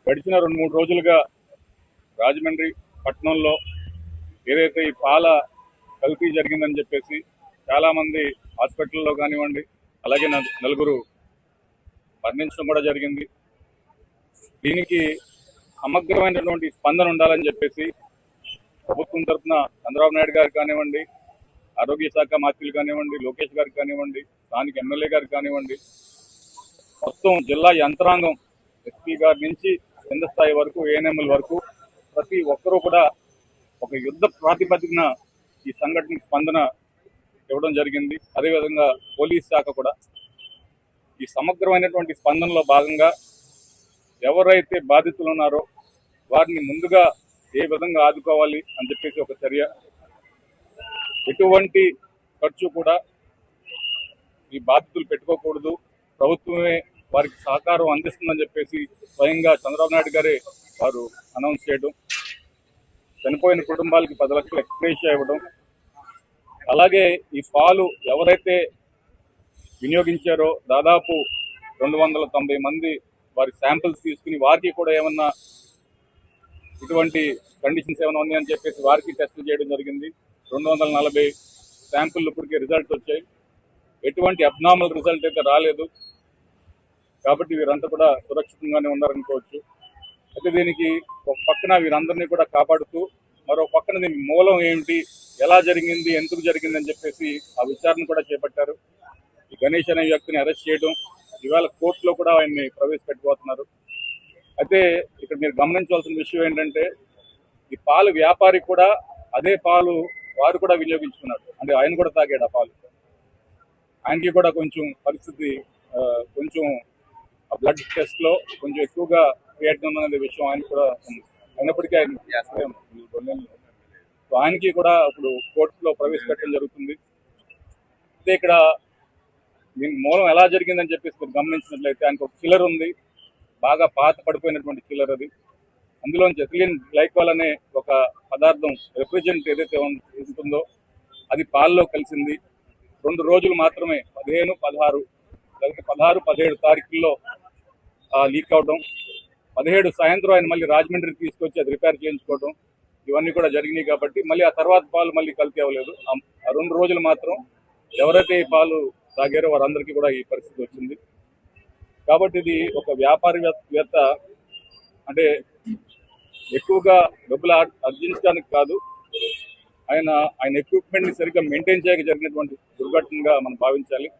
గడిచిన 2-3 రోజులుగా రాజమండ్రి పట్టణంలో ఏదైతే ఈ పాల కల్తీ జరిగిందని చెప్పేసి చాలా మంది హాస్పిటల్లో కానివ్వండి, అలాగే నలుగురు మరణించడం కూడా జరిగింది. దీనికి సమగ్రమైనటువంటి స్పందన ఉండాలని చెప్పేసి ప్రభుత్వం తరఫున చంద్రబాబు నాయుడు గారికి కానివ్వండి, ఆరోగ్య శాఖ మంత్రులు కానివ్వండి, లోకేష్ గారికి కానివ్వండి, స్థానిక ఎమ్మెల్యే గారికి కానివ్వండి, మొత్తం జిల్లా యంత్రాంగం ఎస్పీ గారి నుంచి కింద స్థాయి వరకు ఏఎన్ఎంల వరకు ప్రతి ఒక్కరూ కూడా ఒక యుద్ధ ప్రాతిపదికన ఈ సంఘటనకు స్పందన ఇవ్వడం జరిగింది. అదేవిధంగా పోలీస్ శాఖ కూడా ఈ సమగ్రమైనటువంటి స్పందనలో భాగంగా ఎవరైతే బాధితులు ఉన్నారో వారిని ముందుగా ఏ విధంగా ఆదుకోవాలి అని చెప్పేసి ఒక చర్య, ఎటువంటి ఖర్చు కూడా ఈ బాధితులు పెట్టుకోకూడదు, ప్రభుత్వమే వారికి సహకారం అందిస్తుందని చెప్పేసి స్వయంగా చంద్రబాబు నాయుడు గారే వారు అనౌన్స్ చేయడం, చనిపోయిన కుటుంబాలకి 10 లక్షలు ఎక్స్‌గ్రేషియా ఇవ్వడం, అలాగే ఈ పాలు ఎవరైతే వినియోగించారో దాదాపు 290 మంది వారి శాంపిల్స్ తీసుకుని వారికి కూడా ఏమన్నా ఇటువంటి కండిషన్స్ ఏమైనా ఉన్నాయని చెప్పేసి వారికి టెస్టులు చేయడం జరిగింది. 240 శాంపిల్ ఇప్పటికే రిజల్ట్స్ వచ్చాయి. ఎటువంటి అబ్నార్మల్ రిజల్ట్ అయితే రాలేదు. కాబట్టి వీరంతా కూడా సురక్షితంగానే ఉన్నారనుకోవచ్చు. అయితే దీనికి ఒక పక్కన వీరందరినీ కూడా కాపాడుతూ మరో పక్కన దీని మూలం ఏమిటి, ఎలా జరిగింది, ఎందుకు జరిగింది అని చెప్పేసి ఆ విచారణ కూడా చేపట్టారు. ఈ గణేష్ అనే వ్యక్తిని అరెస్ట్ చేయడం, ఇవాళ కోర్టులో కూడా ఆయన్ని ప్రవేశపెట్టబోతున్నారు. అయితే ఇక్కడ మీరు గమనించవలసిన విషయం ఏంటంటే ఈ పాలు వ్యాపారి కూడా అదే పాలు వారు కూడా వినియోగించుకున్నారు. అంటే ఆయన కూడా తాగాడు ఆ పాలు. ఆయనకి కూడా కొంచెం పరిస్థితి కొంచెం ఆ బ్లడ్ టెస్ట్ లో కొంచెం ఎక్కువగా క్రియేటిన్ అనే విషయం ఆయన కూడా ఉంది. అయినప్పటికీ ఆయనకి కూడా ఇప్పుడు కోర్టులో ప్రవేశపెట్టడం జరుగుతుంది. అయితే ఇక్కడ దీని మూలం ఎలా జరిగిందని చెప్పేసి మీరు గమనించినట్లయితే ఆయనకు ఒక చిల్లర్ ఉంది, బాగా పాత పడిపోయినటువంటి చిల్లర్ అది. అందులోంచి ఎథిలిన్ గ్లైకాల్ అనే ఒక పదార్థం రిఫ్రిజరెంట్ ఏదైతే ఉంటుందో అది పాల్లో కలిసింది. 2 రోజులు మాత్రమే 15, 16 లేకపోతే 16, 17 తారీఖుల్లో లీక్ అవడం, 17 సాయంత్రం ఆయన మళ్ళీ రాజమండ్రికి తీసుకొచ్చి అది రిపేర్ చేయించుకోవడం, ఇవన్నీ కూడా జరిగినాయి. కాబట్టి మళ్ళీ ఆ తర్వాత పాలు మళ్ళీ కల్తీ అవ్వలేదు. ఆ 2 రోజులు మాత్రం ఎవరైతే ఈ పాలు తాగారో వారందరికీ కూడా ఈ పరిస్థితి వచ్చింది. కాబట్టి ఇది ఒక వ్యాపారవేత్త అంటే ఎక్కువగా డబ్బులు ఆర్జించడానికి కాదు, ఆయన ఎక్విప్మెంట్ ని సరిగ్గా మెయింటైన్ చేయక జరిగినటువంటి దుర్ఘటనగా మనం భావించాలి.